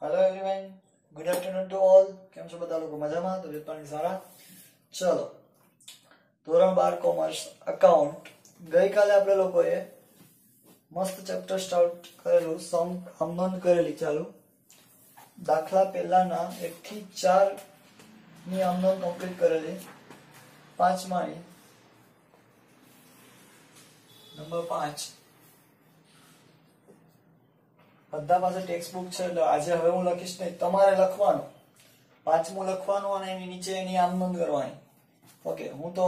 Hello everyone, good afternoon to all. કેમ છો બધા લોકો? મજામાં? તબિયત પાણી સારા? ચલો, ધોરણ 12 કોમર્સ અકાઉન્ટ ગઈકાલે આપણે લોકોએ મસ્ત ચેપ્ટર સ્ટાર્ટ કરેલું, સમ અમનોન કરેલી ચાલુ. દાખલા પહેલાના 1 થી 4 ની અમનોન કમ્પ્લીટ કરેલી. પાંચમાની નંબર 5 બધા પાસે ટેક્સ્ટ બુક છે, એટલે આજે હવે હું લખીશ નહીં, તમારે લખવાનું. પાંચમું લખવાનું અને એની નીચે એની આમ નોંધ કરવાની. ઓકે, હું તો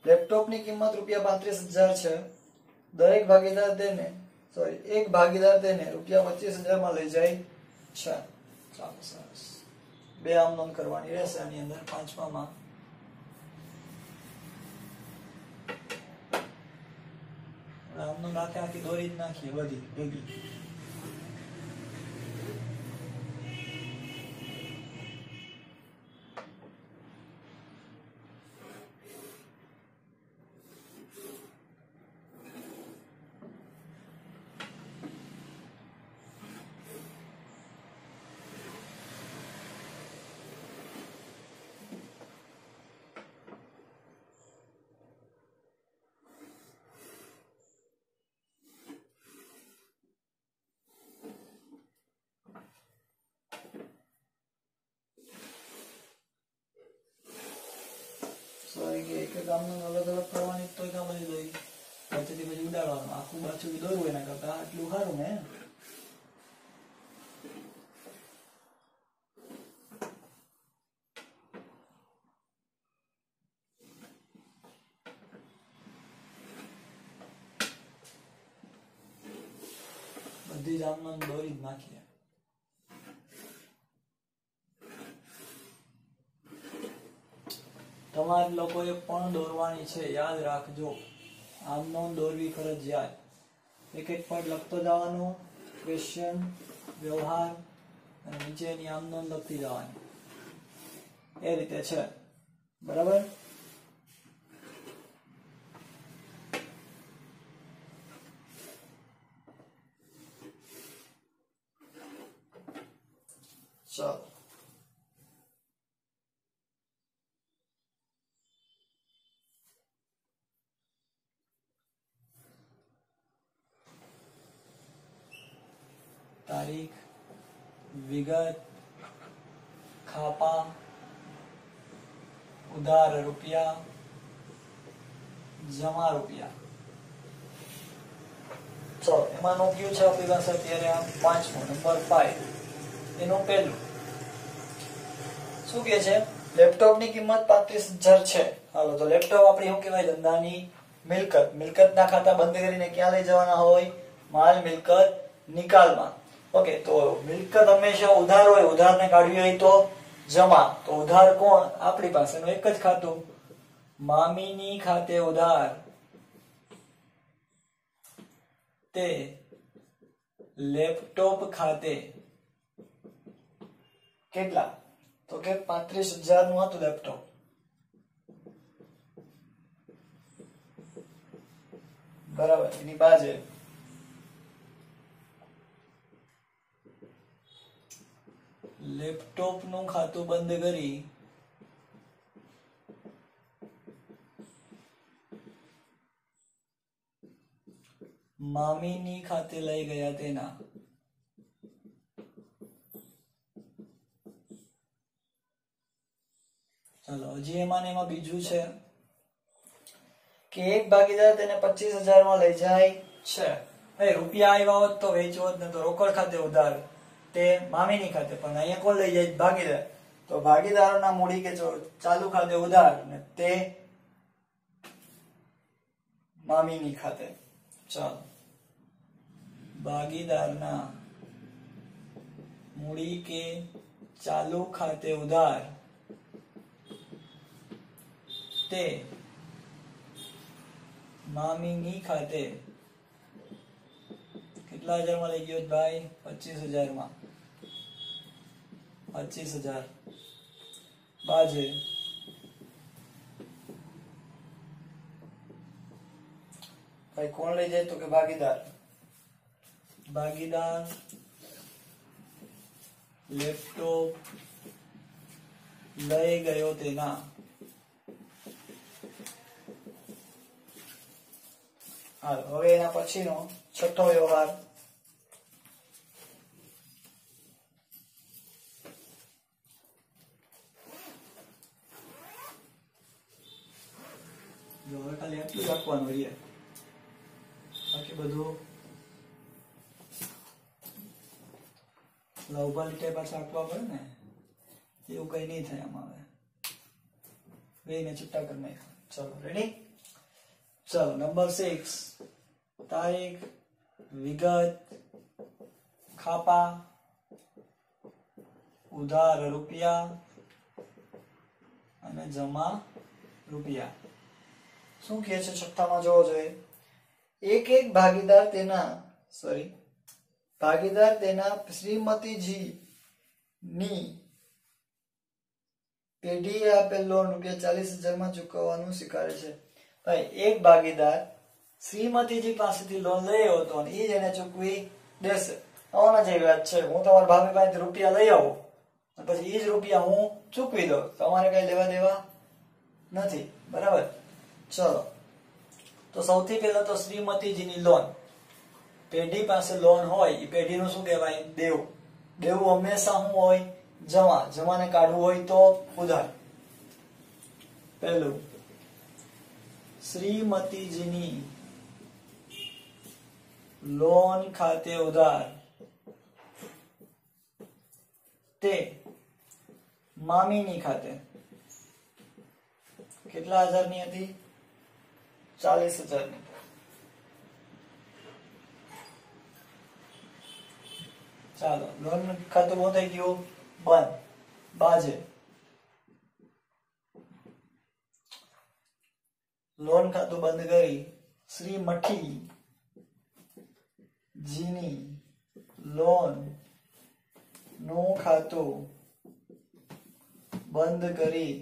લેપટોપની કિંમત ₹35,000 છે. દરેક ભાગીદાર તેને એક ભાગીદાર તેને ₹25,000 માં લઈ જાય છે. ચાલો, સરસ. બે આમ નોંધ કરવાની રહેશે આની અંદર. પાંચમામાં આમ નોંધ આખી દોરી જ નાખીએ બધી ભેગી. એક કામ અલગ અલગ કરવાની તો કામ જ લઈ વચ્ચેથી પછી ઉડાડવાનું, આખું પાછું દોરવું એના કરતા આટલું સારું ને. બધી જ આમ દોરી જ નાખીએ. તમારે લોકોએ પણ દોરવાની છે, યાદ રાખજો. આમ નોંધ દોરવી ફરજિયાત. એક એક પોઈન્ટ લખતો જવાનું, ક્વેશ્ચન, વ્યવહાર અને નીચેની આમ નોંધ લખતી જવાની. એ રીતે છે, બરાબર? ચાલો, તારીખ, વિગત, ખાપા, ઉધાર રૂપિયા, જમા રૂપિયા. ચલો, એમાંનું કયું છે આપણી પાસે અત્યારે? આ પાંચમું, નંબર 5. એનું પહેલું શું કે છે? લેપટોપની કિંમત 35,000 છે. હાલો, તો લેપટોપ આપણી શું કહેવાય? ધંધાની મિલકત. મિલકતના ખાતા બંધ કરીને ક્યાં લઈ જવાના હોય? માલ મિલકત નિકાલમાં. ઓકે, તો મિલકત હંમેશા ઉધાર હોય. ઉધારને કાઢવી હોય તો જમા. તો ઉધાર કોણ? આપણી પાસેનું એક જ ખાતું, મામીની ખાતે ઉધાર. તે લેપટોપ ખાતે કેટલા? તો કે 35,000 નું હતું લેપટોપ. બરાબર. એની બાજુ લેપટોપ નું ખાતું બંધ કરી મામીની ખાતે લઈ ગયા તેના. ચાલો, હજી એમાં બીજું છે કે એક ભાગીદાર તેને 25,000 માં લઈ જાય છે. રૂપિયા આવ્યા હોત તો વેચવો જ ને, તો રોકડ ખાતે ઉધાર, તે મામીની ખાતે. પણ અહીંયા કોણ લઈ જાય? ભાગીદાર. તો ભાગીદારોના મૂડી કે ચાલુ ખાતે ઉધાર, ને તે મામીની ખાતે. ચાલો, ભાગીદારના મૂડી કે ચાલુ ખાતે ઉધાર, તે મામીની ખાતે. કેટલા હજારમાં લઈ ગયો ભાઈ? 25,000 માં. 25,000 બાજે ભાઈ કોણ લઈ જાય? તો કે ભાગીદાર. ભાગીદાર લેપટોપ લઈ ગયો તેના હાલ હવે એના પછીનો છઠ્ઠો વ્યવહાર જો હવે ખાલી આટલું રાખવાનું રહીએ બાકી બધું ઉભા લીટે પાછા આપવા પડે ને એવું કઈ નહીં થાય આમાં હવે બેને છૂટા કરી નાખ્યા ચલો રેડી ચલો નંબર 6 તારીખ વિગત ખાપા ઉધાર રૂપિયા અને જમા રૂપિયા શું કહે છે છઠ્ઠામાં જોવો જોઈએ એક એક ભાગીદાર તેના શ્રીમતીજી ની પેઢીએ આપેલ લોન ₹40,000 માં ચૂકવવાનું સ્વીકારે છે ભાઈ એક ભાગીદાર શ્રીમતીજી પાસેથી લોન લઈ આવ્યો હતો અને એ જ એને ચૂકવી દેશે આના જેવી વાત છે હું તમારા ભાભી પાસેથી રૂપિયા લઈ આવું પછી એ જ રૂપિયા હું ચૂકવી દઉં તમારે કઈ લેવા દેવા નથી બરાબર ચલો તો સૌથી પહેલા તો શ્રીમતીજીની લોન પેઢી પાસે લોન હોય એ પેઢીનું શું કહેવાય દેવું દેવું હંમેશા શું હોય જમાને કાઢવું હોય તો ઉધાર પહેલું શ્રીમતીજીની લોન ખાતે ઉધાર તે મામીની ખાતે કેટલા હજારની હતી 40,000ની ચાલો લોન ખાતું બંધ થઈ ગયું બંધ બાજે લોન ખાતું બંધ કરી શ્રીમતી જીની લોન નું ખાતું બંધ કરી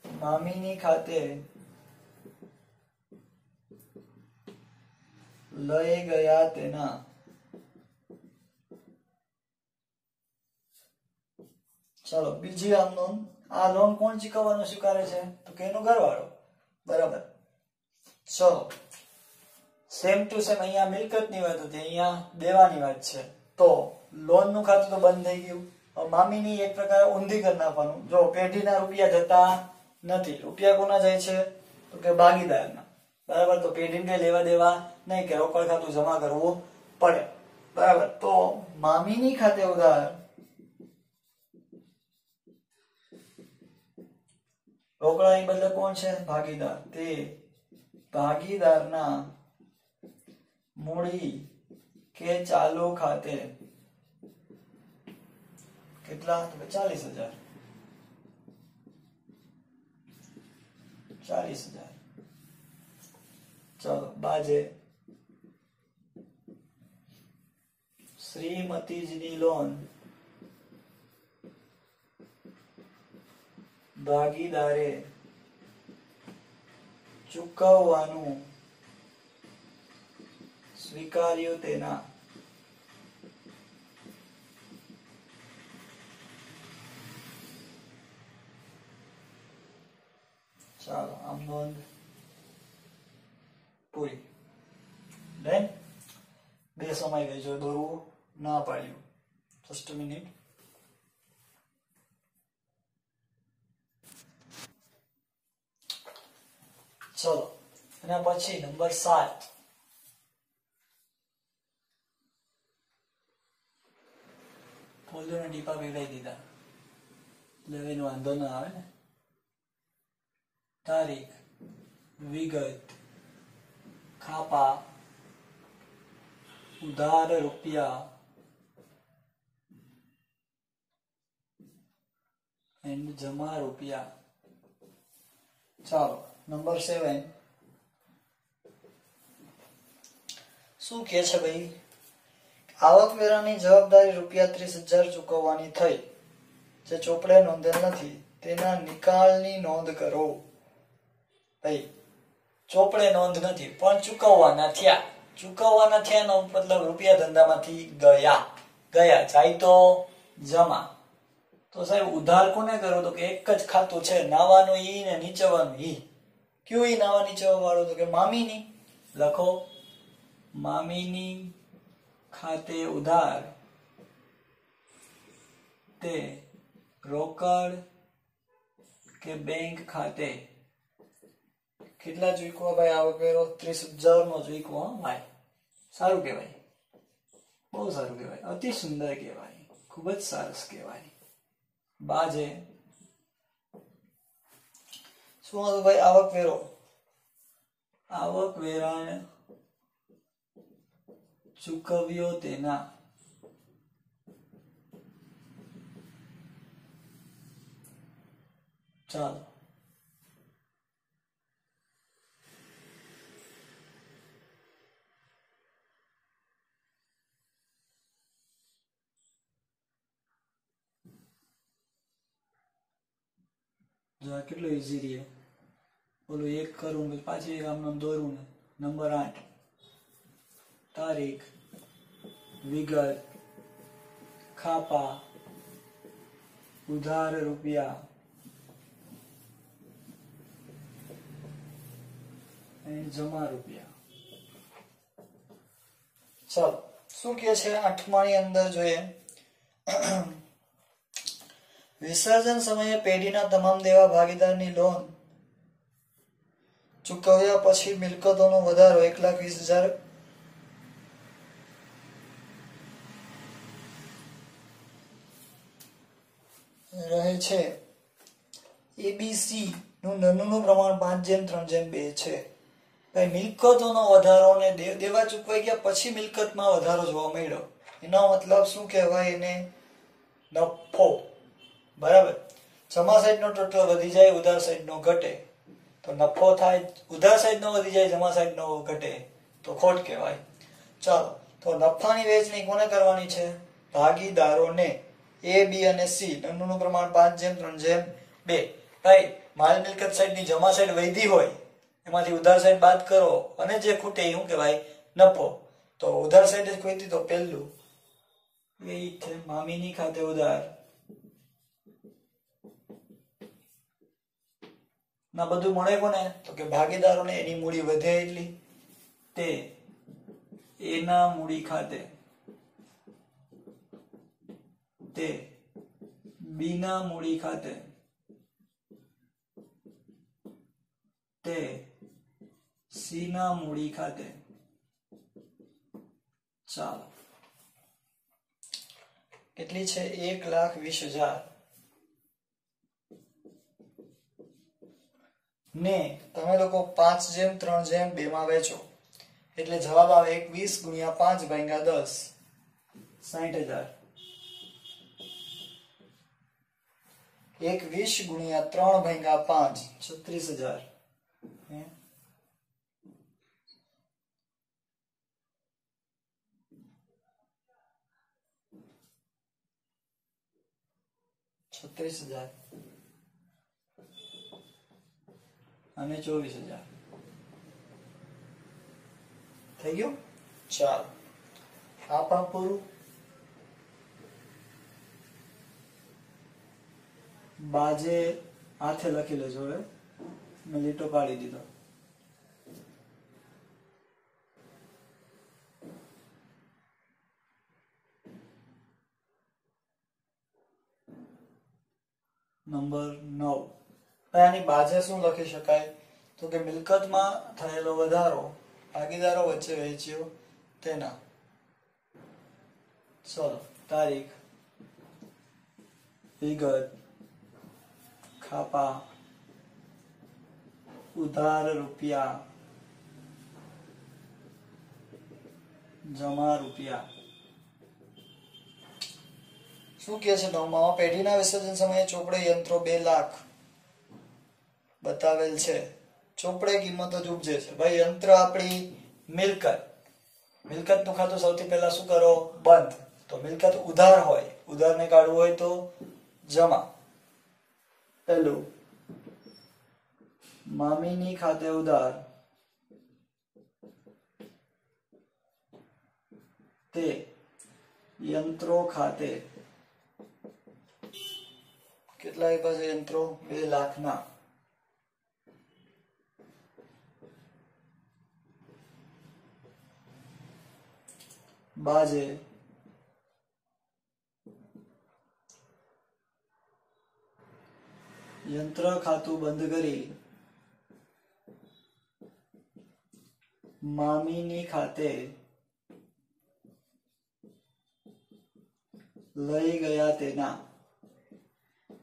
મામીની ખાતે લઈ ગયા તેના ચલો બીજી આ લોન કોણ ચૂકવવાનું સ્વીકારે છે તો કે એનો ઘરવાળો બરાબર ચલો સેમ ટુ સેમ અહીંયા મિલકતની વાત હતી અહીંયા દેવાની વાત છે તો લોન નું ખાતું તો બંધ થઈ ગયું મામીની એક પ્રકાર ઊંધી કરી નાખવાનું જો પેઢીના રૂપિયા જતા નથી રૂપિયા કોના જાય છે તો કે ભાગીદારના બરાબર તો પેઢીને કઈ લેવા દેવા નહીં કે રોકડ ખાતું જમા કરવું પડે બરાબર તો મામીની ખાતે ઉધાર રોકડાની બદલે કોણ છે ભાગીદાર તે ભાગીદારના મૂડી કે ચાલુ ખાતે કેટલા 40,000 चलो बाजे श्रीमतीजीनी लोन भागीदारे चूकवવાનું સ્વીકાર્યું તેના ચાલો આમ નોંધ પૂરી ડન બે સમય ગઈ જો દોરવું ના પાડ્યું જસ્ટ મિનિટ ચલો એના પછી નંબર 7 ફોલ્ડરના ડીપા ભેગાઈ દીધા એટલે એનો વાંધો ના આવે ને તારીખ વિગત ખાપા ઉધાર રૂપિયા એન્ડ જમા રૂપિયા ચાલો નંબર 7 શું કે છે ભાઈ આવકવેરાની જવાબદારી ₹30,000 ચૂકવવાની થઈ જે ચોપડે નોંધેલ નથી તેના નિકાલની નોંધ કરો ભાઈ ચોપડે નોંધ નથી પણ ચૂકવવાના થયા ચૂકવવાના છે એનો મતલબ રૂપિયા ધંધામાંથી ગયા. જાય તો જમા. તો સાહેબ ઉધાર કોને કરો? તો કે એક જ ખાતું છે, નાવાનું ઈ ને નીચવાનું ઈ. કયું ઈ નાવા નીચવા વાળું? તો કે મામીની. લખો મામીની ખાતે ઉધાર તે રોકડ કે બેંક ખાતે. કેટલા ચૂકવા ભાઈ? આવકવેરો 30,000 નો ચૂકવો ભાઈ. સારું કહેવાય, બહુ સારું કહેવાય, અતિ સુંદર કહેવાય, ખૂબ જ સરસ કહેવાય. બાજે શું હતું ભાઈ? આવકવેરો. આવકવેરાને ચૂકવ્યો તેના ચાલો જો આ કેટલો ઈઝી રહે. બોલું એક કરું પછી પાછી એક આમ દોરું ને. નંબર 8 તારીખ, વિગત, ખાપા, ઉધાર રૂપિયા અને જમા રૂપિયા. ચાલો શું કે છે 8માની અંદર જોઈએ. વિસર્જન સમયે પેઢીના તમામ દેવા ભાગીદારની લોન ચૂકવ્યા પછી મિલકતોનો વધારો 1,20,000 રહે છે. એબીસી નું નન્નુનું પ્રમાણ 5:3:2 છે. ભાઈ મિલકતોનો વધારો ને દેવા ચૂકવાઈ ગયા પછી મિલકતમાં વધારો જોવા મળ્યો. એનો મતલબ શું કહેવાય? એને નફો. બરાબર. જમા સાઈડ નો ટોટલ વધી જાય, ઉધાર સાઈડ નો ઘટે તો નફો થાય. ઉધાર સાઈડ નો વધી જાય, જમા સાઈડ નો ઘટે તો ખોટ કહેવાય. ચાલો તો નફાની વહેંચણી કોને કરવાની છે? ભાગીદારોને. એ, બી અને સી. નન્નુનું પ્રમાણ 5:3:2. ભાઈ માલ મિલકત સાઈડ ની જમા સાઈડ વધી હોય એમાંથી ઉધાર સાઈડ બાદ કરો અને જે ખૂટે એ શું કહેવાય? નફો. તો ઉધાર સાઈડ જ ખૂટી તો પહેલું એ છે મામીની ખાતે ઉધાર ના બધું મળે કોને? તો કે ભાગીદારોને. એની મૂડી વધે એટલી તે એના મૂડી ખાતે તે બીના મૂડી ખાતે તે સીના મૂડી ખાતે. ચાલો કેટલી છે? 1,20,000 ને તમે લોકો 5:3:2 માં વેચો એટલે જવાબ આવે 21 × 5 / 10 60,000. 21 × 3 / 5 36,000. 36,000 અને 24,000 થઈ ગયું. ચાલો આ પણ પૂરું. બાજે હાથે લખી લેજો. હવે મેં લીટો પાડી દીધો. નંબર 9. આની બાજે શું લખી શકાય? તો કે મિલકતમાં થયેલો વધારો ભાગીદારો વચ્ચે વહેંચ્યો તેના. ચલો તારીખ, વિગત, ખાપા, ઉધાર રૂપિયા, જમા રૂપિયા. શું કહે છે 9માં? પેઢીના વિસર્જન સમયે ચોપડે યંત્રો 2 લાખ બતાવેલ છે. ચોપડે કિંમત જ ઉપજે છે. ભાઈ યંત્ર આપણી મિલકત. મિલકતનું ખાતું સૌથી પહેલા શું કરો? બંધ. તો મિલકત ઉધાર હોય, ઉધારને કાઢવું હોય તો જમા. પહેલું મામીની ખાતે ઉધાર તે યંત્રો ખાતે કેટલા આપ્યા છે યંત્રો 2 લાખના બાજે यंत्र खातु बंद करी मामीनी खाते लई गया तेना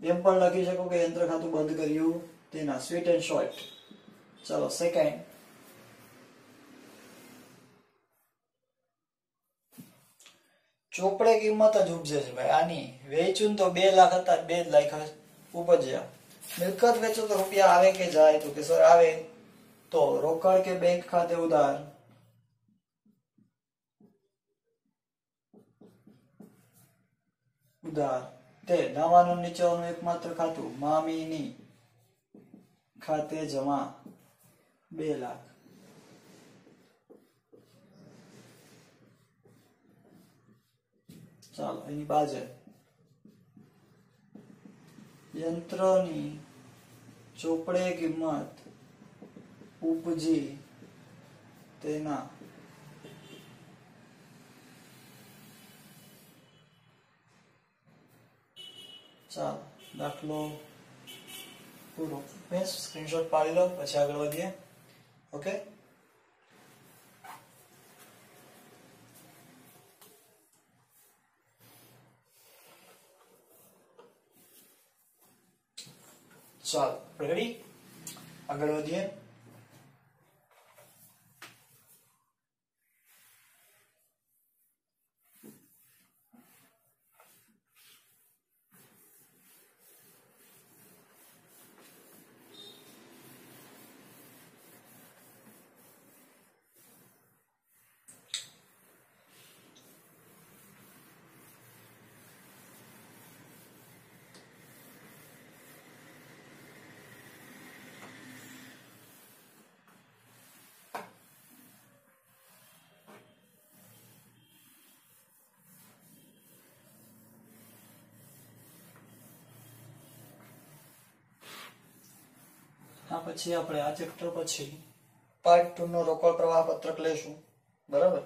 एम पण लखी शको के यंत्र खातु बंद कर्યું तेना स्वीट एंड शॉर्ट। चलो सेकंड ચોપડે કિંમત જ ઉપજે છે ભાઈ આની વેચું તો 2 લાખ હતા 2 લાખ ઉપજ્યા मिलकत वेचो तो रुपया आवे के जाए तो के सर आवे तो रोकड़ के बैंक खाते उधार ते नावानो नीचेवानु एकमात्र खातु मामीनी खाते जमा 2 लाख। चलो एनी बाजू यंत्रनी ચોપડે કિંમત ઉપજી તેના ચાલો દાખલો પૂરો મેં સ્ક્રીનશોટ પાડી લો પછી આગળ વધીએ ઓકે। चलो रेडी आगे बढ़िए। हाँ पछी आपणे आ चेप्टर पछी पार्ट 2 नो रोकड़ प्रवाह पत्रक लेशुं बराबर।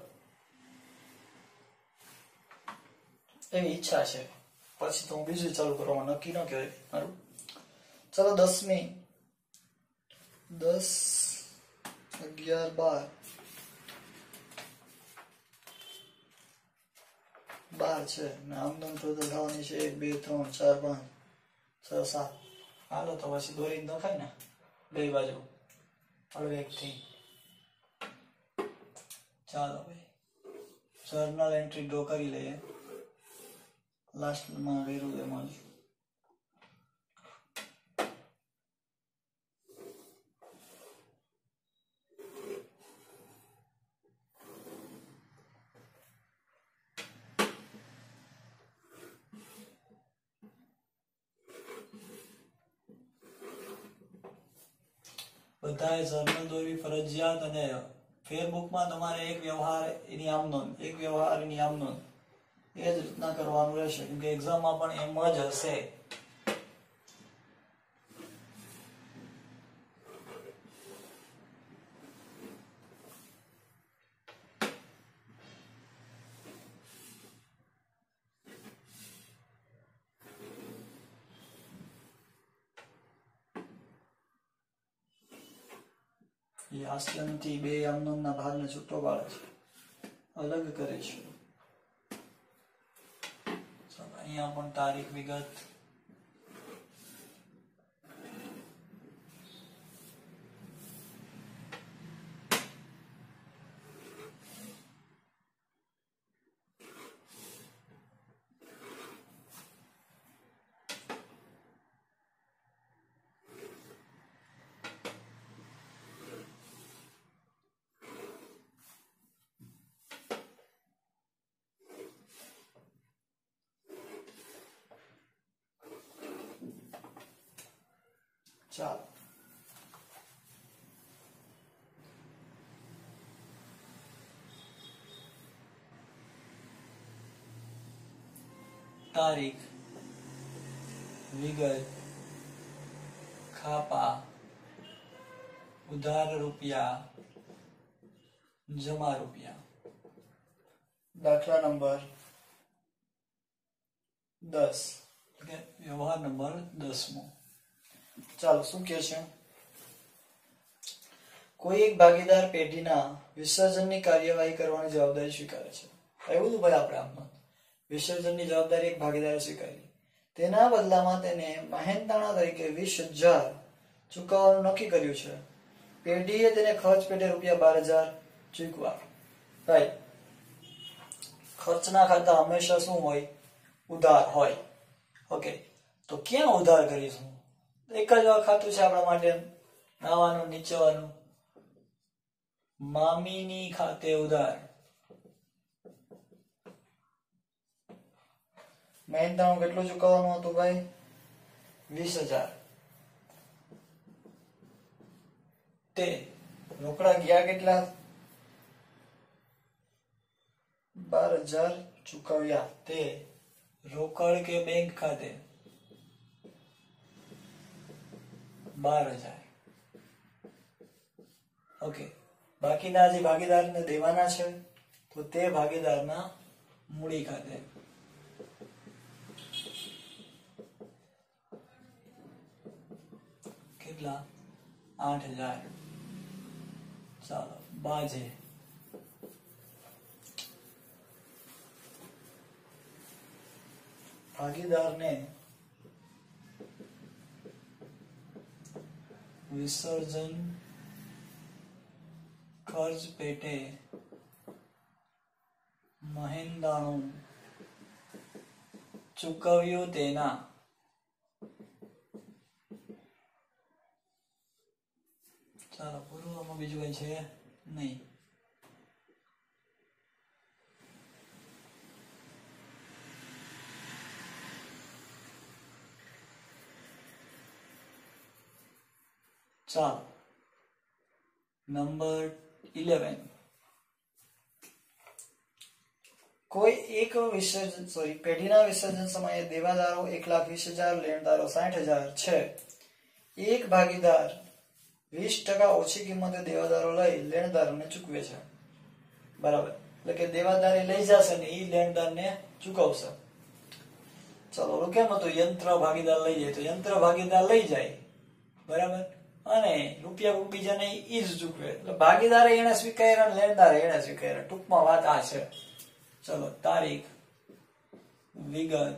एवी इच्छा छे पछी तो हूँ बीजू चालू करवा नक्की न कहेवाय मारुं। चलो 10મી 10 11 12 12 છે ને આમદન ટોટલ થવાની છે 1 2 3 4 5 6 7 હાલો તો પછી દોરીને નખાય ને બે બાજુ હળવેક થી। ચાલો ભાઈ જર્નલ એન્ટ્રી ડ્રો કરી લઈએ લાસ્ટ માં વેરું એમાં बधाए जर्नल दोरवी फरजियात अने फेसबुक में तमारे एक व्यवहार एनी आम नोंध एक व्यवहार एनी आम नोंध ए ज रीतना करवानुं रहेशे केम के एक्जाम में पण एम ज हशे। हास्यंती बे आमनोंधना भागने छूटो पाड़े छे अलग करे छे। अहींया पण तारीख विगत तारीख, विगत, खापा, उधार रुपया, जमा रुपया। दाखला नंबर 10 व्यवहार नंबर 10मो। ચાલો શું કહે છે? કોઈ એક ભાગીદાર પેઢીના વિસર્જનની કાર્યવાહી કરવાની જવાબદારી સ્વીકારે છે। એવું તો ભાઈ આપણે આમાં વિસર્જનની જવાબદારી એક ભાગીદારે સ્વીકારી, તેના બદલામાં તેને મહેનતાણા તરીકે 20,000 ચૂકવવાનું નક્કી કર્યું છે। પેઢીએ તેને ખર્ચ પેટે ₹12,000 ચૂકવા। રાઈટ, ખર્ચના ખાતા હંમેશા શું હોય? ઉધાર હોય। ઓકે, તો ક્યાં ઉધાર કરીશું? એક જ ખાતું છે આપણા માટે, નાવાનું નીચવાનું, મામીની ખાતે ઉધાર। મહેનતાણું કેટલું ચૂકવવાનું હતું ભાઈ? 20,000। તે રોકડા ગયા કેટલા? 12,000 ચૂકવ્યા। તે રોકડ કે બેંક ખાતે? 12,000। ઓકે, બાકીના જે ભાગીદારને દેવાના છે તો તે ભાગીદારના મૂડી ખાતે। કેટલા? 8,000। ચાલો બાજે। ભાગીદારને વિસર્જન ખર્ચ પેટે મહેનતાણું ચૂકવ્યું તેના ચાલો પૂરું, આમાં બીજું કઈ છે નહીં। ચાલો નંબર 11, કોઈ એક પેઢીના વિસર્જન સમયે દેવાદારો 1,20,000, લેણદારો 60,000 છે। એક ભાગીદાર 20% ઓછી કિંમતે દેવાદારો લઈ લેણદારોને ચૂકવે છે। બરાબર, એટલે કે દેવાદાર લઈ જશે ને એ લેણદારને ચૂકવશે। ચલો કેમ હતું? યંત્ર ભાગીદાર લઈ જાય તો યંત્ર ભાગીદાર લઈ જાય, બરાબર, અને રૂપિયા બીજાને ઈ જ ચૂકવે, એટલે ભાગીદારે એને સ્વીકાર્યા અને લેણદારે એને સ્વીકાર્યા। ટૂંકમાં વાત આ છે। ચલો તારીખ, વિગત,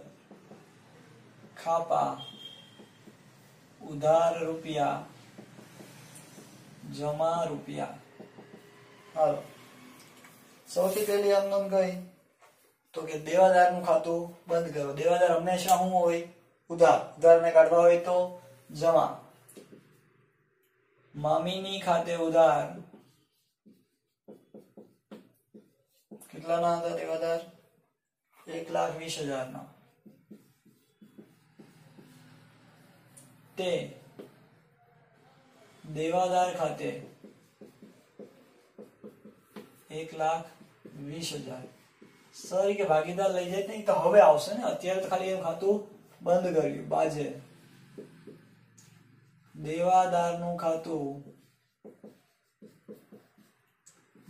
ખાપા, ઉધાર રૂપિયા, જમા રૂપિયા। હાલો, સૌથી પહેલી આમ નોંધ ગઈ તો કે દેવાદારનું ખાતું બંધ કરો। દેવાદાર હંમેશા શું હોય? ઉધાર। ઉધારને કાઢવા હોય તો જમા। મામીની ખાતે ઉધાર કેટલાના હતા દેવાદાર? 1,20,000 ના। તે દેવાદાર ખાતે 1,20,000 સરી કે ભાગીદાર લઈ જાય નહીં તો હવે આવશે ને, અત્યારે તો ખાલી એનું ખાતું બંધ કર્યું। બાજે દેવાદારનું ખાતું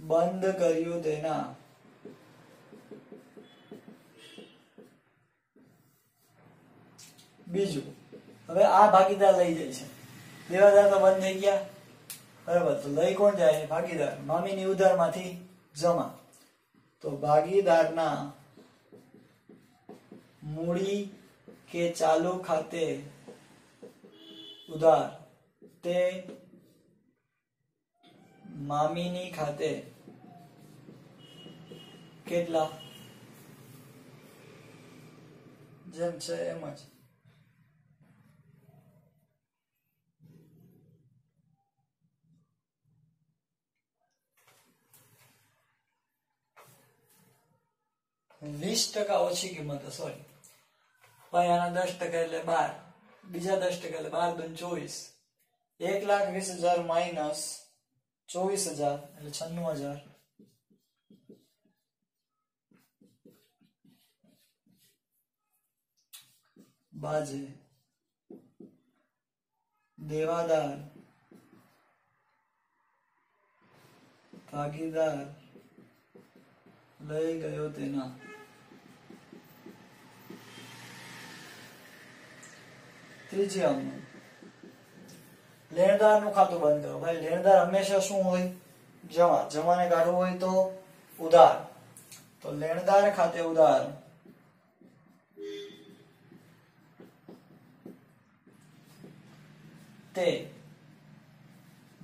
બંધ કર્યું તેના બીજું, હવે આ ભાગીદાર લઈ જાય છે, દેવાદાર તો બંધ થઈ ગયા, બરાબર, તો લઈ કોણ જાય? ભાગીદાર। મામીની ઉધારમાંથી જમા, તો ભાગીદારના મૂડી કે ચાલુ ખાતે ઉધાર તે મામીની ખાતે કેટલા? જેમ છે એમ જ। %20 ઓછી કિંમત, સોરી ભાઈ આના 10% એટલે 12, બીજા 10% એટલે 12 × 24, 1,20,000 માઇનસ 24,000 એટલે 96,000। बाजे देवादार भागीदार लई गयो तेना ત્રીજી આમનું લેણદારનું ખાતું બંધ કરો ભાઈ લેણદાર હંમેશા શું હોય જમા જમાને કાઢવું હોય તો ઉધાર તો લેણદાર ખાતે ઉધાર તે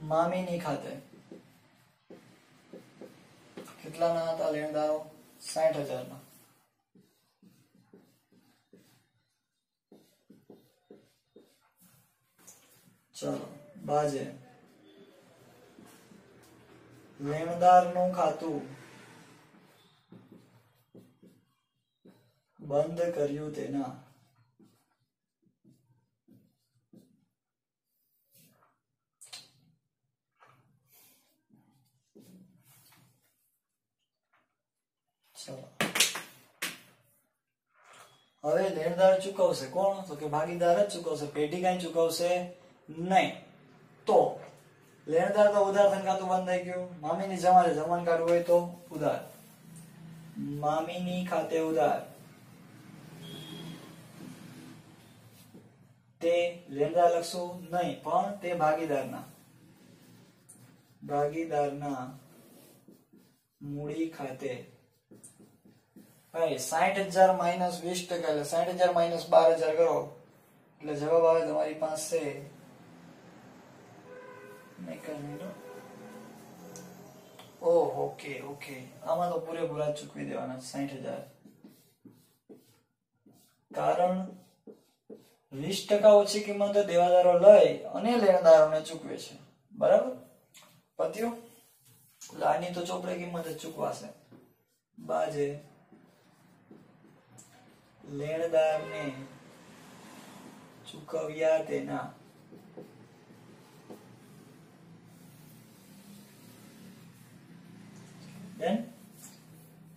મામીની ખાતે કેટલાના હતા લેણદારો 60,000 ના चलो बाजे लेणदार नु खातु बंद कर्यु तेना चलो હવે લેણદાર ચૂકવશે કોણ તો કે ભાગીદાર જ ચૂકવશે પેઢી કઈ ચૂકવશે नहीं तो लेनदार तो उधार थन खातु बंद થઈ ગયું મામીની જમાને જમાન કાઢવું હોય તો ઉધાર મામીની ખાતે ઉધાર તે લેનદાર લખશું નહીં પણ તે ભાગીદારના મૂડી ખાતે ભાઈ 60,000 માઈનસ 20% એટલે 60,000 માઈનસ 12,000 કરો એટલે જવાબ આવે તમારી પાસે ओके ओके आमा तो पूरेपूरा चूकवी देवाना 60,000 कारण 20% ઓછી કિંમત દેવાદારો લઈ અને લેણદારોને ચૂકવે છે બરાબર પત્યું લાની તો ચોપડે કિંમત જ ચૂકવાશે બાજે લેણદારને ચૂકવ્યા તેના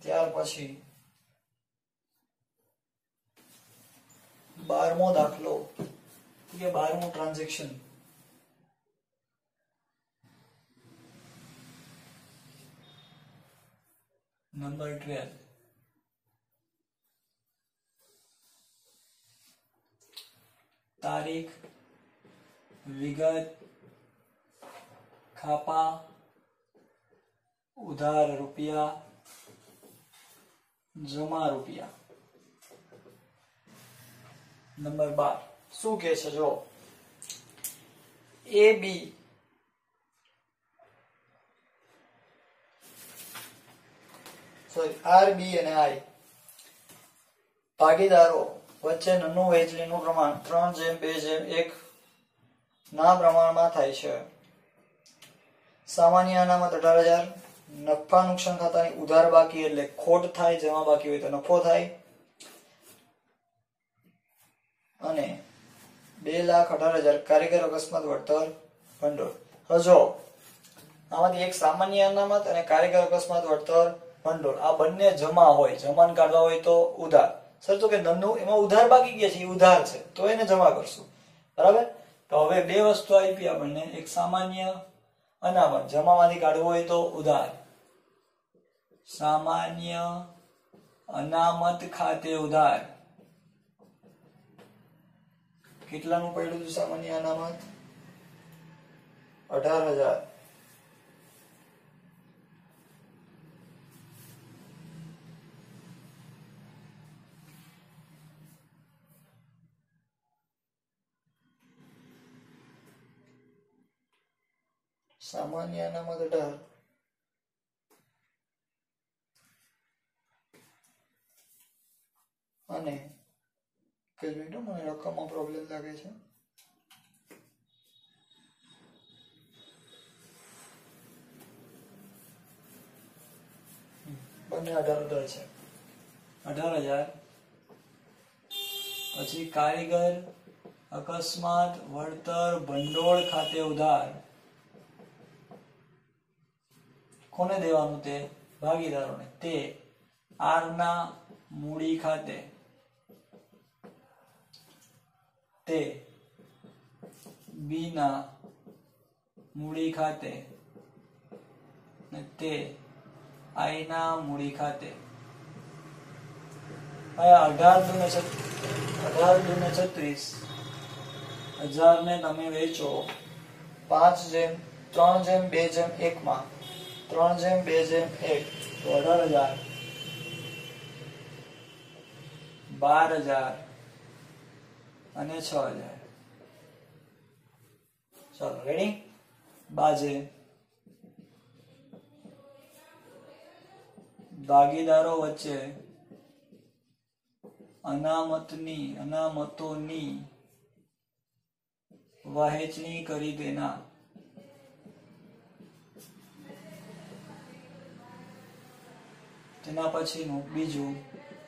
ત્યાર પછી 12મો દાખલો કે 12મો ટ્રાન્ઝેક્શન નંબર 12 तारीख विगत खापा उधार रुपया जमा रुपया नंबर 12 શું કહે છે જો ए बी आर बी અને आई ભાગીદારો વચ્ચે નનું વહેંચણીનું પ્રમાણ 3:2:1 ના પ્રમાણમાં થાય છે સામાન્ય અનામત 18,000 નફા નુકસાન ખાતાની ઉધાર બાકી એટલે ખોટ થાય જમા બાકી હોય તો નફો થાય અને 2,18,000 કારીગર અકસ્માત વળતર ભંડોળ હજો આમાંથી એક સામાન્ય અનામત અને કારીગર અકસ્માત વળતર ભંડોળ આ બંને જમા હોય જમાન કાઢવા હોય તો ઉધાર सर तो के नन्नू एमा उधार बाकी गया छे उधार छे तो एने जमा करशुं बराबर तो हवे बे वस्तु आपी आपणे एक सामान्य अनामत जमामांथी काढवो होय तो उधार सामान्य अनामत खाते उधार કેટલાનું પડ્યું હતું સામાન્ય અનામત 18,000 सामान्य अनामत 18 અને કેલ્વિનો મને રકમમાં પ્રોબ્લેમ લાગે છે બંને 18,000 છે 18,000 પછી કારીગર અકસ્માત વળતર ભંડોળ ખાતે ઉધાર કોને દેવાનું તે ભાગીદારોને તે આર ના મૂડી ખાતે તે બી ના મૂડી ખાતે ને તે આઈ ના મૂડી ખાતે. 18 દુને 36 1000 ને તમે વેચો 5:3:2:1 માં 3:2:1 તો 18,000 12,000 અને 6,000. ચલો રેડી. બાજે ભાગીદારો વચ્ચે અનામતોની વહેંચણી કરી દેના. તેના પછીનું બીજું.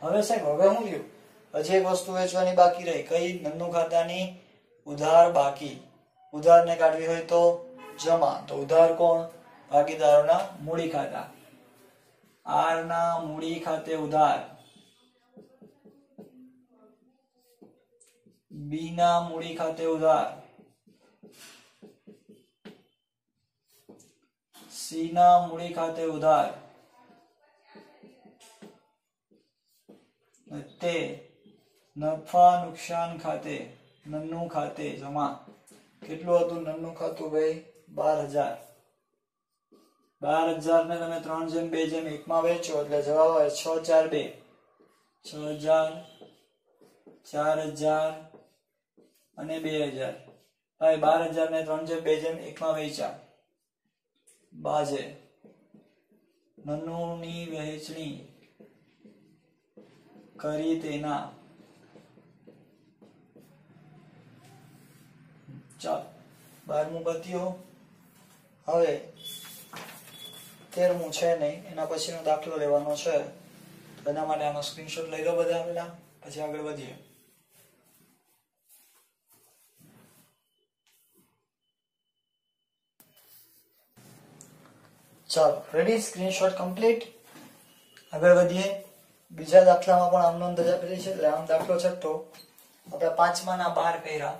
હવે સાહેબ હવે હું લ્યો હજી એક વસ્તુ વેચવાની બાકી રહી. કઈ? નન્નુ ખાતાની ઉધાર બાકી. ઉધાર ને કાઢવી હોય તો જમા. તો ઉધાર કોણ? ભાગીદારોના મૂડી ખાતા. આર ના મૂડી ખાતે ઉધાર, બી ના મૂડી ખાતે ઉધાર, સી ના મૂડી ખાતે ઉધાર, તે નફા નુકસાન ખાતે નન્નુ ખાતે જમા. કેટલું હતું નન્નુ ખાતું ભાઈ? 12,000. 12,000 ને તમે 3:2:1 માં વેચો એટલે જવાબ આવે 6,402. 6,000 4,000 અને 2,000. ભાઈ 12,000 ને 3:2:1 માં વેચ્યા. બાજે નન્નુની વહેંચણી કરી તેના. ચાલ 12મું પત્યું. હવે 13મું છે નહીં, એના પછીનો દાખલો લેવાનો છે. એના માટે આનો સ્ક્રીનશોટ લઈ લો બધા પેલા, પછી આગળ વધીએ. ચાલો રેડી. Screenshot complete. આગળ વધીએ. બીજા દાખલામાં પણ આમનો અંદાજ આપેલી છે એટલે આમ દાખલો છઠ્ઠો આપણે 5માના 12 કર્યા.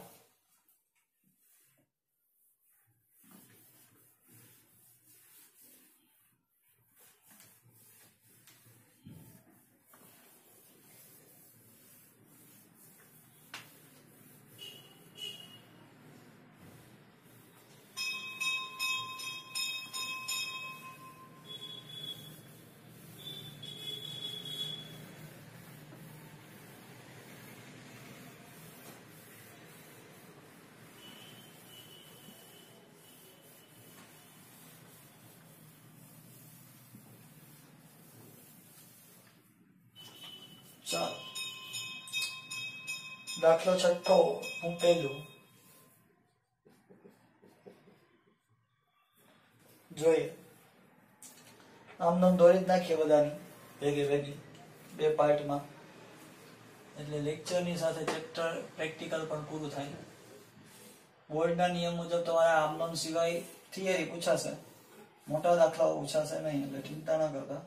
ચાલો દાખલો છઠ્ઠો હું પેલું જોઈએ. આમ નામ દોરી જ નાખીએ બધાની ભેગી બે પાર્ટમાં, એટલે લેક્ચરની સાથે ચેપ્ટર પ્રેક્ટિકલ પણ પૂરું થાય. બોર્ડના નિયમ મુજબ તમારા આમ નામ સિવાય થિયરી પૂછાશે, મોટા દાખલાઓ પૂછાશે નહીં, એટલે ચિંતા ના કરતા.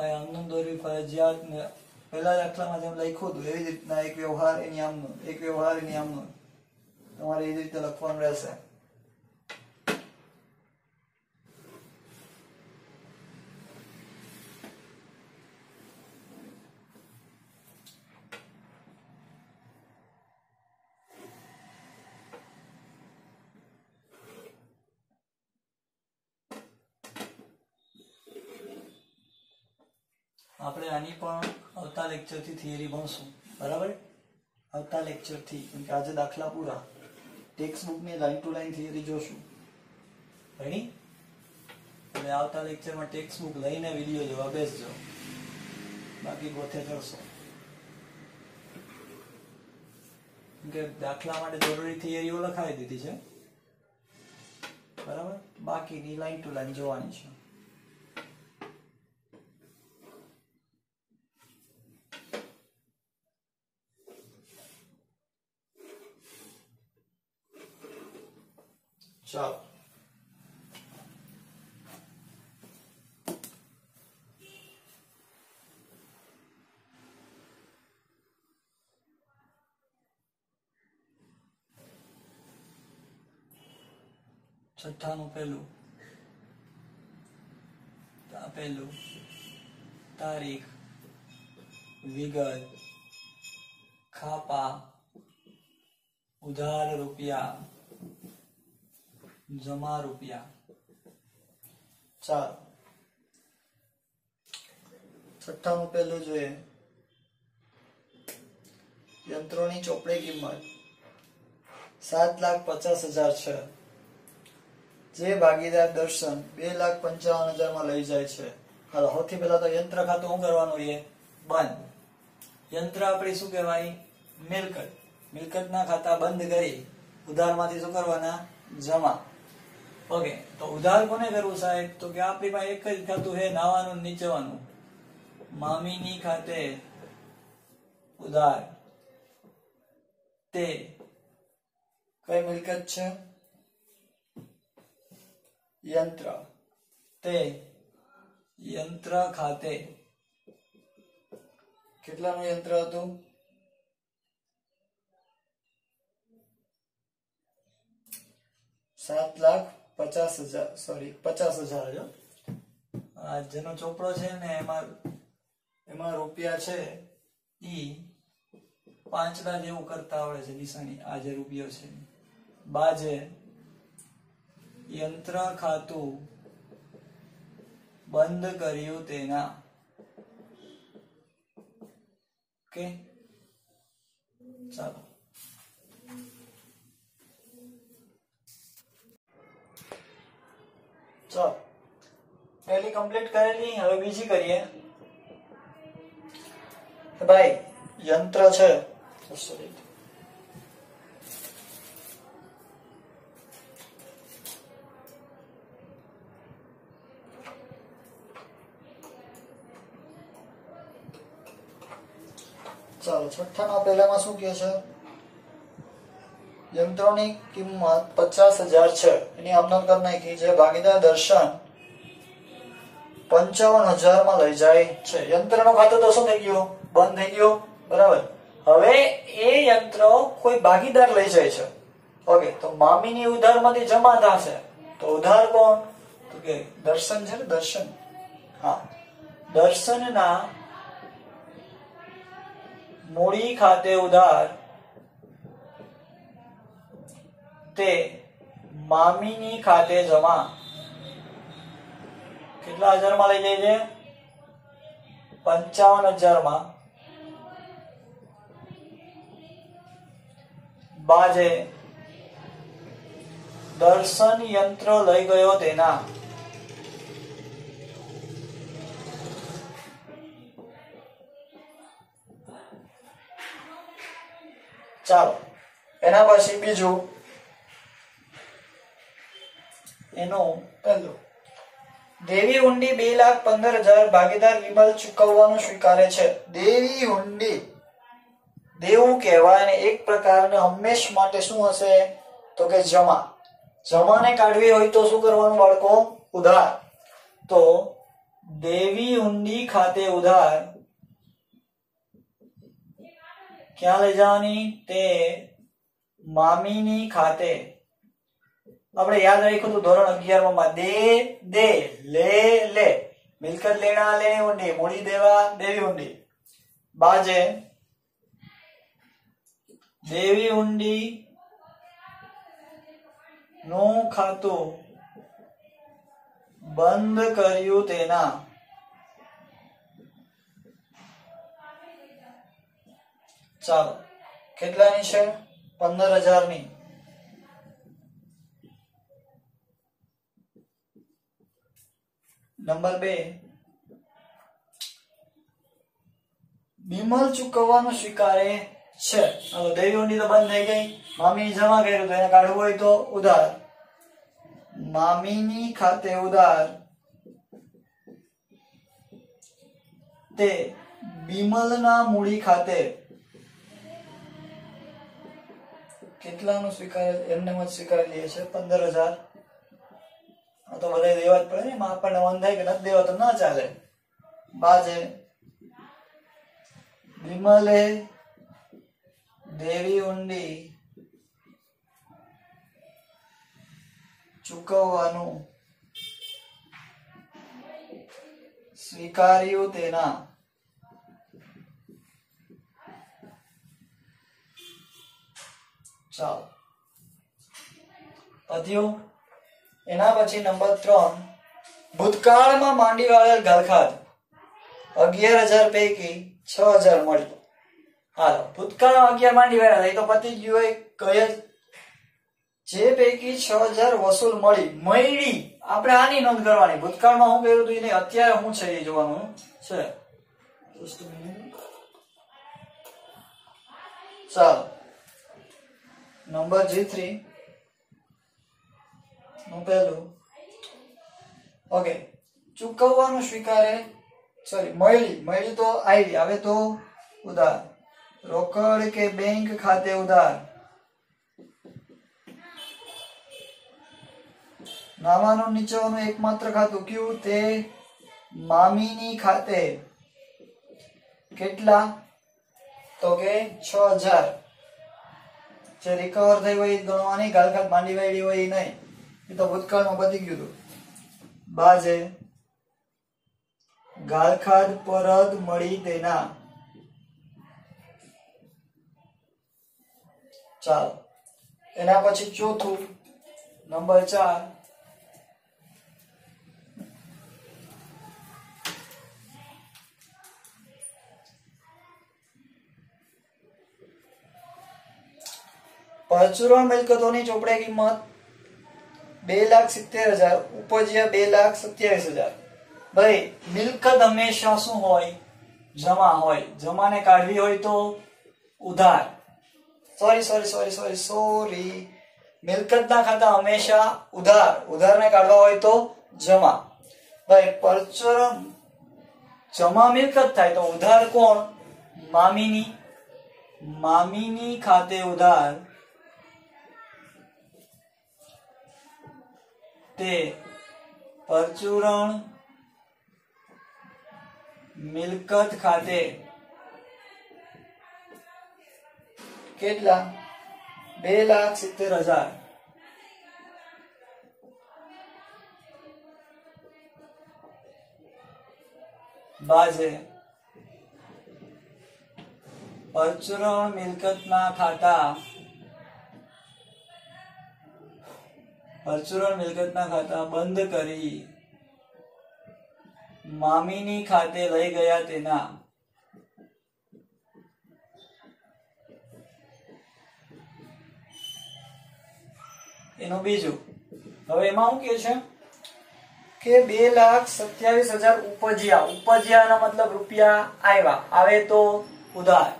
આમનું દોરવી ફરજિયાત. પહેલા દાખલામાં જેમ લખ્યું હતું એવી રીતના એક વ્યવહાર એની આમનો, એક વ્યવહાર એની આમનો, તમારે એ રીતે લખવાનું રહેશે. આપણે આની પણ આવતા લેક્ચરથી થિયરી ભણશું, બરાબર? આવતા લેક્ચરથી, કેમ કે આજે દાખલા પૂરા. ટેક્સ્ટ બુકની લાઈન ટુ લાઈન થિયરી જોશું, રેડી? એટલે આવતા લેક્ચરમાં ટેક્સ્ટ બુક લઈને વિડીયો જોવા બેસજો, બાકી ગોથે કરશો. કે દાખલા માટે જરૂરી થિયરીઓ લખાવી દીધી છે, બરાબર. બાકીની લાઈન ટુ લાઈન જોવાની છે. ચાલો, છઠ્ઠાનું પહેલું તારીખ, વિગત, ખાપા, ઉધાર રૂપિયા, જમા રૂપિયા. ચાલો, છઠ્ઠાનું પહેલું જોઈએ. યંત્રોની ચોપડી કિંમત 7,50,000 છે, જે ભાગીદાર દર્શન 2,55,000 માં લઈ જાય છે. હાલો, સૌથી પહેલા તો યંત્ર ખાતું શું કરવાનું છે? બંધ. યંત્ર આપણી શું કહેવાય? મિલકત. મિલકતના ખાતા બંધ કરી ઉધારમાંથી શું કરવાના? જમા. ઓકે, તો ઉધાર કોને કરવું સાહેબ? તો કે આપણી પાસે એક જ ખાતું છે, નાવાનું નીચવાનું. મામીની ખાતે ઉધાર. તે કઈ મિલકત છે? યંત્ર. તે યંત્ર ખાતે કેટલાનું યંત્ર હતું? 7,50,000. સોરી, 50,000. આ જેનો ચોપડો છે ને એમાં રૂપિયા છે ઈ 5 જેવું કરતા આવડે છે નિશાની. આ જે રૂપિયો છે બાજે યંત્ર ખાતું બંધ કર્યું તેના. ઓકે, ચાલો. ચાલો, પહેલી કમ્પ્લીટ કરેલી. હવે બીજી કરીએ. ભાઈ યંત્ર છે, સોરી, ચાલો, છઠ્ઠાના પહેલામાં શું કહે છે? યંત્રોની કિંમત 50,000 છે, એની આમનામ કરી નાખી. જે ભાગીદાર દર્શન 55,000 માં લઈ જાય છે. યંત્રનું ખાતું તો શું થઈ ગયું? બંધ થઈ ગયું, બરાબર. હવે એ યંત્ર કોઈ ભાગીદાર લઈ જાય છે. ઓકે, તો મામીની ઉધારમાંથી જમા થશે. તો ઉધાર કોણ? તો કે દર્શન છે ને, દર્શન. હા, દર્શનના મૂડી ખાતે ઉધાર. તે મામીની ખાતે જમા. કેટલા હજારમાં લઈ જાય છે? 55,000 બાજે દર્શન યંત્ર લઈ ગયો તેના. ચાલો, એના પછી બીજું, એનું પહેલું દેવી હુંડી 2,15,000 ભાગીદાર વિમલ ચૂકવવાનું સ્વીકારે છે. દેવી હુંડી દેવું કહેવાય, અને એક પ્રકારને હંમેશ માટે શું હશે? તો કે જમા. જમાને કાઢવી હોય તો શું કરવાનું બાળકો? ઉધાર. તો દેવી હુંડી ખાતે ઉધાર ક્યાં લઈ જવાની? તે મામીની ખાતે. આપણે યાદ રાખ્યું હતું ધોરણ 11 માં, દે લે લે. મિલકત લેણા લેણી હુંડી, મૂડી દેવા દેવી હુંડી. બાજે દેવી હુંડી નું ખાતું બંધ કર્યું તેના. ચાલો, કેટલાની છે? 15,000 નંબર 2, બિમલ ચૂકવવાનું સ્વીકારે છે. હાલો દેવી ઊંડી તો બંધ થઈ ગઈ. મામી જમા કર્યું તો એને કાઢવું હોય તો ઉધાર. મામીની ખાતે ઉધાર તે બિમલના મૂડી ખાતે કેટલાનું સ્વીકાર એમને મત સ્વીકારી લે છે 15,000. આ તો બધા દેવા જ પડે ને, એમાં આપણને મન થાય કે નથી દેવા તો ના ચાલે. બાજે બિમલે દેવી ઊંડી ચૂકવવાનું સ્વીકાર્યું તેના ચાલો પદ્યું. એના પછી નંબર 3, ભૂતકાળમાં માંડી વાળેલ ગાલખાદ 11,000 પૈકી 6,000 મળી. હાલો ભૂતકાળમાં 11 માંડી વાળેલ એ તો પતી ગયું હોય. કઈ જે પૈકી 6,000 વસૂલ મળી આપણે આની નોંધ કરવાની. ભૂતકાળમાં હું કર્યું હતું એને અત્યારે હું છે એ જોવાનું છે. ચાલો નંબર G3 નું પહેલું. ઓકે ચૂકવવાનું સ્વીકારે સોરી મળી તો આવી આવે તો ઉધાર. રોકડ કે બેંક ખાતે ઉધાર. નાવાનું નીચેનું એકમાત્ર ખાતું કયું? તે મામીની ખાતે. કેટલા? તો કે 6,000. જે રિકવર થઈ હોય એ ગણવાની, ગાલખાત માંડી વાળી હોય એ નહીં. એ તો ભૂતકાળમાં પતી ગયું હતું. બાજે ગાલખાત પરત મળી તેના. ચાલો એના પછી ચોથું નંબર 4, પરચુરણ મિલકતોની ચોપડે કિંમત 2,70,000 ઉપજ્યા 2,27,000. ભાઈ મિલકત હંમેશા શું હોય? જમા હોય. જમાને કાઢવી હોય તો ઉધાર. સોરી મિલકતના ખાતા હંમેશા ઉધારને કાઢવા હોય તો જમા. ભાઈ પરચુરણ જમા મિલકત થાય તો ઉધાર કોણ? મામીની ખાતે ઉધાર તે પરચુરણ મિલકત ખાતે કેટલા? 2,70,000. બાજે પરચુરણ મિલકતના ખાતા બંધ કરી મામીની ખાતે લઈ ગયા તેના. એનું બીજું. હવે એમાં શું કે 2,27,000 ઉપજ્યાનો મતલબ રૂપિયા આવ્યા. આવે તો ઉધાર.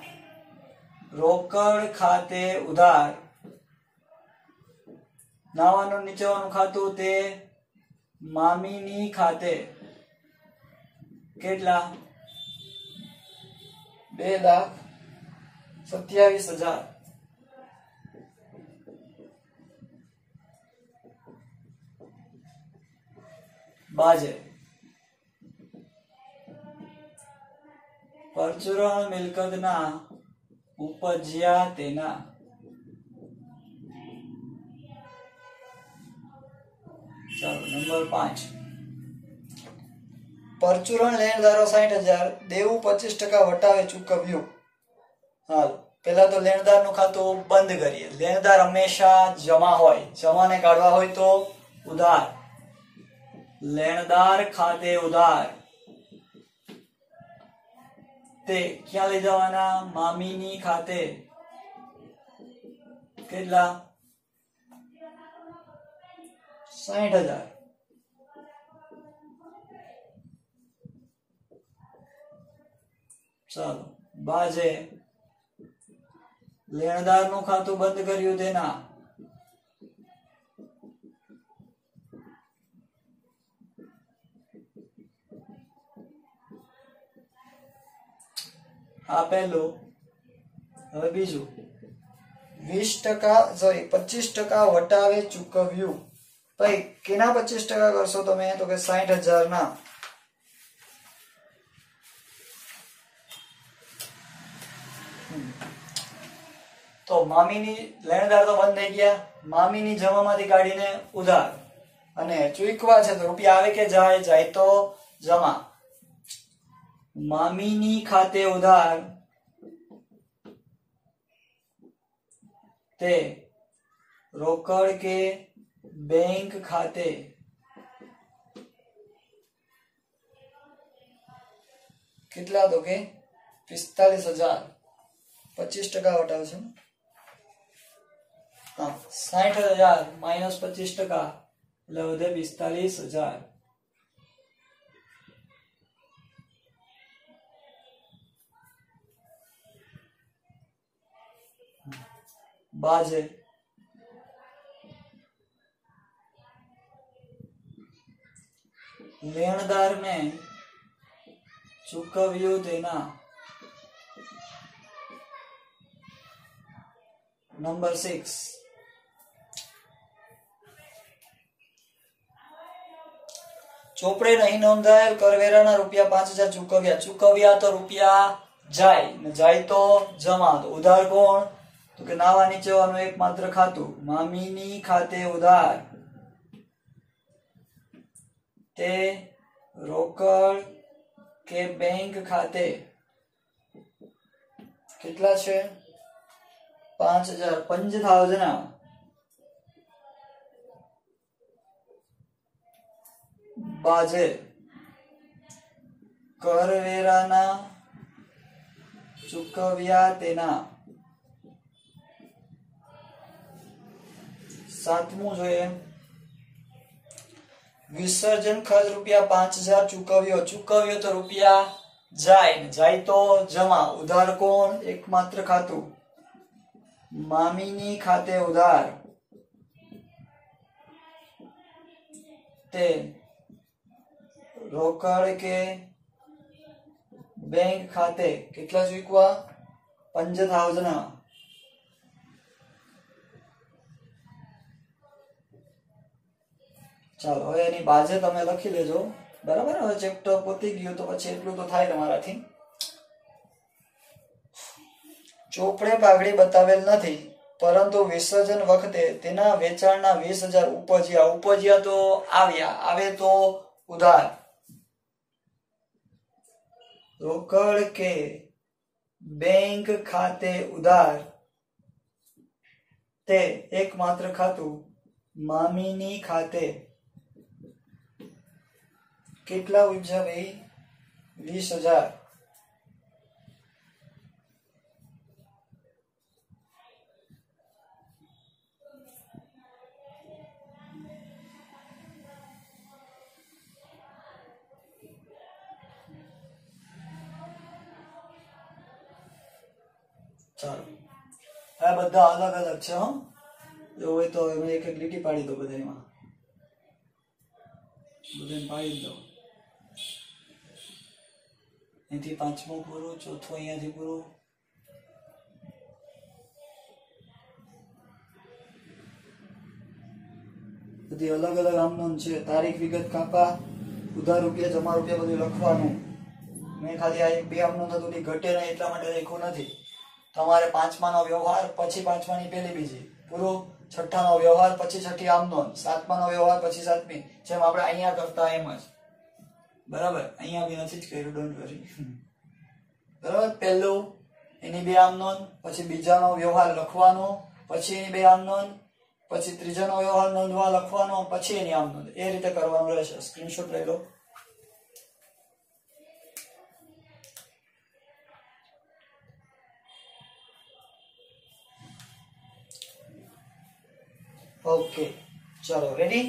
રોકડ ખાતે ઉધાર. નાવાનું નીચેવાનું ખાતું તે મામીની ખાતે. કેટલા? 2,27,000. બાજે પરચુરણ મિલકતના ઉપજ્યા તેના. ચાલો નંબર 5, પરચુરણ લેણદારો 60,000, દેવું 25% વટાવે ચૂકવ્યું. હાલ પેલા તો લેણદારનું ખાતું બંધ કરીએ. લેણદાર હંમેશા જમા હોય. જમાને કાઢવા હોય તો ઉધાર. લેણદાર ખાતે ઉધાર તે ક્યાં લઈ જવાના? મામીની ખાતે. કેટલા? 60,000. ચાલો બાજે લેણદારનું ખાતું બંધ કર્યું તેના આ પહેલું. હવે બીજું 20% સોરી 25% વટાવે ચૂકવ્યું. ભાઈ કેના 25% કરશો તમે? તો કે 60,000 ના. તો મામીની લેણદાર તો બંધ થઈ ગયા, મામીની જમામાંથી કાઢીને ઉધાર, અને ચૂકવા છે તો રૂપિયા આવે કે જાય? જાય તો જમા. મામીની ખાતે ઉધાર તે રોકड़ के बैंक खाते કેટલા? તો કે 45,000. 25% વટાવ છે. હા, 60,000 માઇનસ 25% એટલે વધે 45,000. बाजे लेणदार ने चूकव्યું તેના नंबर 6 ચોપડે નહીં નોંધાયેલ કરવેરાના રૂપિયા 5,000 ચૂકવ્યા. ચૂકવ્યા તો રૂપિયા જાય ને જાય તો જમા. તો ઉધાર કોણ? તો કે નાવા નીચે વાળું એકમાત્ર ખાતું મામીની ખાતે ઉધાર તે રોકડ કે બેંક ખાતે કેટલા છે? 5,000. 5,000 બાજે કરવેરાના ચૂકવ્યા તેના. सातमू જોઈએ विसर्जन खर्च रुपया 5,000 चूकव्यो. चूकव्यो तो रुपया जाय ने जाय तो जमा. उधार कोण? एकमात्र खातु मामीनी खाते उधार ते रोकड़ के बैंक खाते કેટલા ચૂકવા? 5,000. ચાલો હવે એની બાજે તમે લખી લેજો. બરાબર? હવે ચેપ્ટર પતી ગયું તો પછી એટલું તો થાય તમારાથી. ચોપડે પાઘડી બતાવેલ નથી પરંતુ વિસર્જન વખતે તેના વેચાણના 20,000 ઉપજ્યા. ઉપજ્યા તો આવ્યા, આવે તો ઉધાર. રોકડ કે બેંક ખાતે ઉધાર તે એકમાત્ર ખાતું મામીની ખાતે કેટલા ઉપજ્યા ભાઈ? 20,000. ચાલો આ બધા અલગ અલગ છે. હો જો હોય તો એક એક લીટી પાડી દો. બધામાં બધાને પાડી દો. અહીંથી પાંચમું પૂરું, ચોથું અહીંયાથી પૂરું. બધી અલગ અલગ આમનોંધ છે. તારીખ, વિગત, કાપા, ઉધાર રૂપિયા, જમા રૂપિયા બધું લખવાનું. મેં ખાલી આ એક બે આમનોંધ હતી ઘટે નહીં એટલા માટે લખ્યું નથી. તમારે પાંચમાનો વ્યવહાર પછી પાંચમાની પહેલી બીજી પૂરું, છઠ્ઠાનો વ્યવહાર પછી છઠ્ઠી આમનોંધ, સાતમાનો વ્યવહાર પછી સાતમી, જેમ આપણે અહીંયા કરતા એમ જ. બરાબર? અહીંયા બી નથી જ કર્યું, ડોન્ટ વરી. બરાબર? પહેલું એની બે આમનોંધ, પછી બીજાનો વ્યવહાર લખવાનો, પછી એની બે આમનોંધ, પછી ત્રીજાનો વ્યવહાર નોંધવા લખવાનો, પછી એની આમનોંધ. એ રીતે કરવાનું રહેશે. સ્ક્રીનશોટ લઈ લો. ओके चलो रेडी।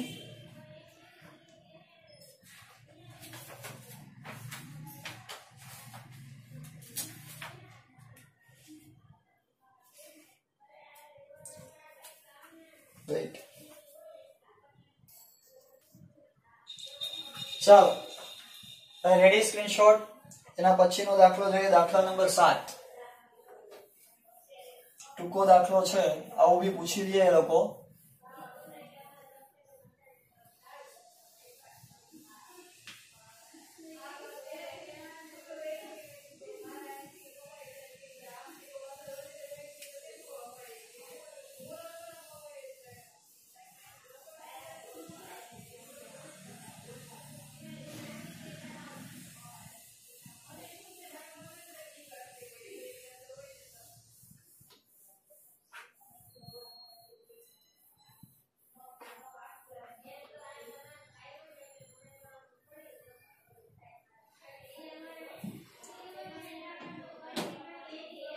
વેઇટ. ચાલો રેડી સ્ક્રીનશોટ. એના પછીનો દાખલો જોઈએ, દાખલા નંબર 7. ટૂંકો દાખલો છે, આવું બી પૂછી દે એ લોકો.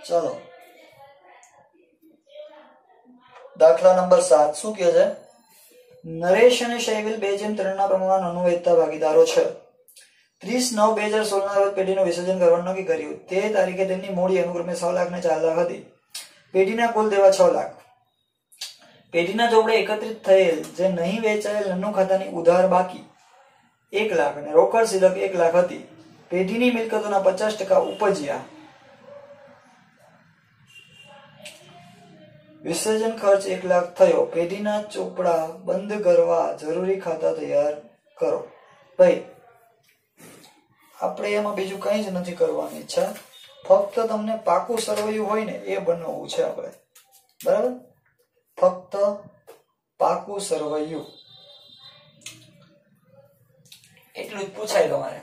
चलो दाखला नंबर 7 શું કહે છે? નરેશ અને શૈવિલ 2:3 ના પ્રમાણમાં અનુવૈધતા ભાગીદારો છે. 30/9/2016 ના રોજ પેઢીનું વિસર્જન કરવાનું નક્કી કર્યું. તે તારીખે તેમની મૂડી અનુક્રમે 6 લાખ અને 4 લાખ હતી. પેઢીના કુલ દેવા 6 લાખ. પેઢીના ચોપડે એકત્રિત થયેલ જે નહીં વેચાયેલ નન્નુ ખાતાની ઉધાર બાકી 1 લાખ અને રોકડ સિલક 1 લાખ હતી. પેઢીની મિલકતોના 50% ઉપજ્યા. વિસર્જન ખર્ચ 1 લાખ થયો. પેઢીના ચોપડા બંધ કરવા જરૂરી ખાતા તૈયાર કરો. ભાઈ આપણે એમાં બીજું કઈ જ નથી કરવાની ઈચ્છા, ફક્ત તમને પાકું સરવૈયું હોય ને એ બનાવવું છે આપણે. બરાબર, ફક્ત પાકું સરવૈયું એટલું જ પૂછાય તમારે.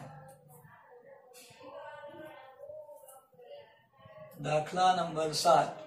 દાખલા નંબર 7.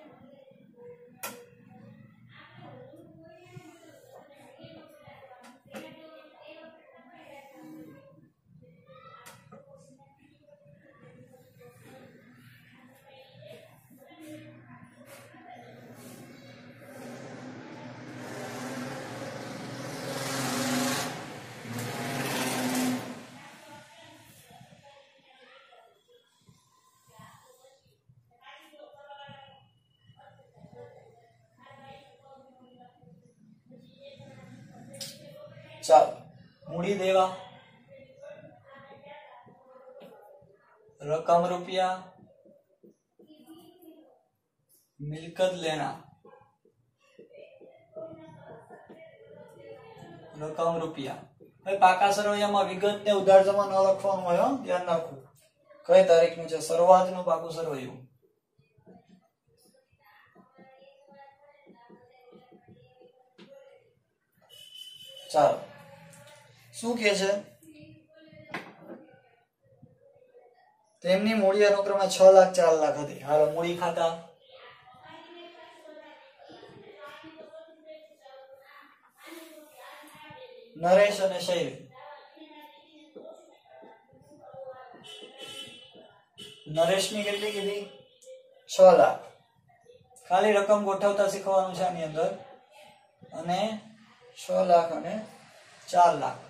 ચાલો મૂડી દેવા, રકમ રૂપિયા, મિલકત લેના, રકમ રૂપિયા. ભાઈ પાકા સરવૈયામાં વિગત ને ઉધાર જમા ન લખવાનું હોય, ધ્યાન રાખવું. કઈ તારીખનું છે શરૂઆતનું પાકું સરવૈયું? ચાલો શું કે છે? તેમની મૂડી અનુક્રમે 6 લાખ 4 લાખ હતી. હાલો મૂડી ખાતા નરેશ અને શૈવ. નરેશની કેટલી કીધી? 6 લાખ. ખાલી રકમ ગોઠવતા શીખવાનું છે આની અંદર. અને 6 લાખ અને 4 લાખ,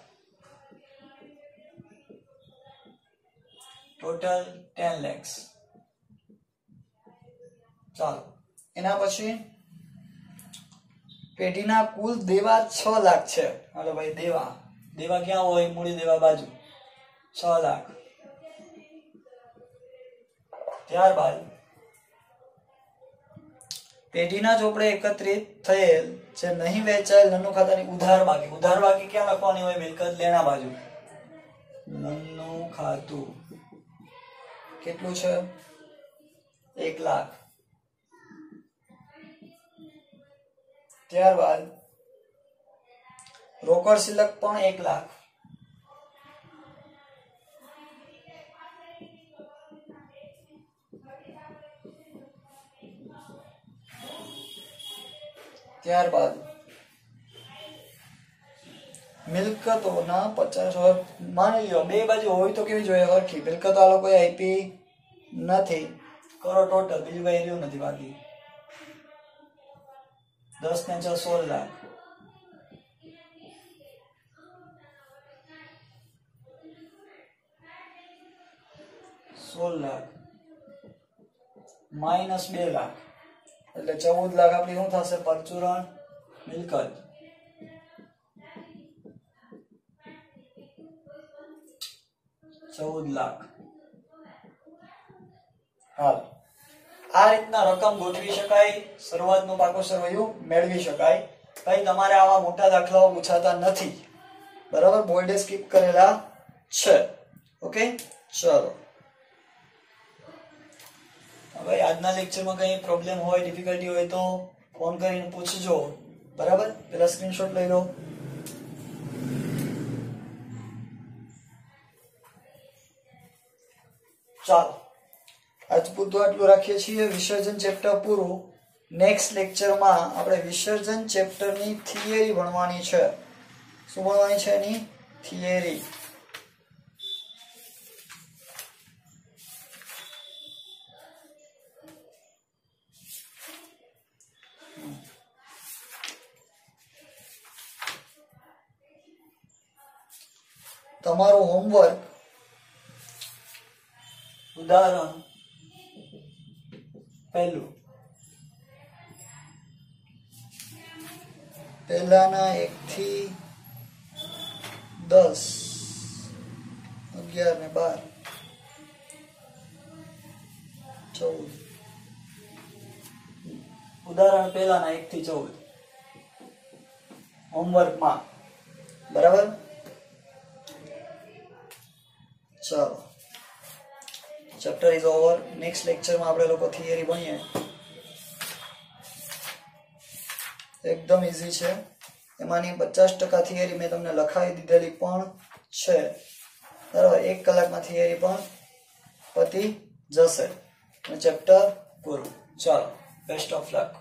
ટોટલ 10 lakhs. ચાલો એના પછી પેઢીના કુલ દેવા 6 લાખ છે. હાલો ભાઈ દેવા, દેવા ક્યાં હોય? મૂડી દેવા બાજુ 6 લાખ. ત્યારબાદ પેઢીના ચોપડે એકત્રિત થયેલ જે નહીં વેચાયેલ નન્નુ ખાતાની ઉધાર બાકી. ઉધાર બાકી ક્યાં લખવાની હોય? મિલકત લેના બાજુ. નન્નુ ખાતું કેટલું છે? 1 લાખ. ત્યારબાદ રોકડ સિલક પણ 1 લાખ. ત્યારબાદ મિલકતોના 50, માની લો બે બાજુ હોય તો કેવી જોઈએ? હરખી. મિલકતો આ લોકોએ આપી નથી. કરો ટોટલ, બીજું કઈ રહ્યું નથી બાકી. 10 ને 6 16 લાખ. 16 લાખ માઇનસ 2 લાખ એટલે 14 લાખ આપણી શું થશે? પરચુરણ મિલકત. 14 લાખ। હાલ આ રીતના રકમ ગોઠવી શકાય, શરૂઆતનો પાકો સરવૈયું મેળવી શકાય। ભાઈ તમારે આવા મોટા દાખલાઓ પૂછાતા નથી, બરાબર, બોલ્ડે સ્કીપ કરેલા છે। ઓકે, ચલો હવે આજના લેક્ચરમાં કઈ પ્રોબ્લેમ હોય, ડિફિકલ્ટી હોય તો ફોન કરીને પૂછજો, બરાબર। પેલા સ્ક્રીનશોટ લઈ લો। ચાલો આજ પૂરતું આટલું રાખીએ છીએ। વિસર્જન ચેપ્ટર પૂરું। નેક્સ્ટ લેક્ચરમાં આપણે વિસર્જન ચેપ્ટરની થિયરી ભણવાની છે। શું ભણવાની છે? એની થિયરી। તમારું હોમવર્ક ઉદાહરણ પહેલું, પહેલાના 1 થી 10, 11 ને 12, 14, ઉદાહરણ પહેલાના 1 થી 14 હોમવર્કમાં, બરાબર। ચાલો ચેપ્ટર ઇઝ ઓવર। નેક્સ્ટ લેક્ચરમાં આપણે લોકો થિયરી ભણીએ। એકદમ ઈઝી છે, એમાંની 50% થિયરી મેં તમને લખાવી દીધેલી પણ છે, બરાબર। 1 કલાકમાં થિયરી પણ પતી જશે અને ચેપ્ટર પૂરું। ચાલો, બેસ્ટ ઓફ લક।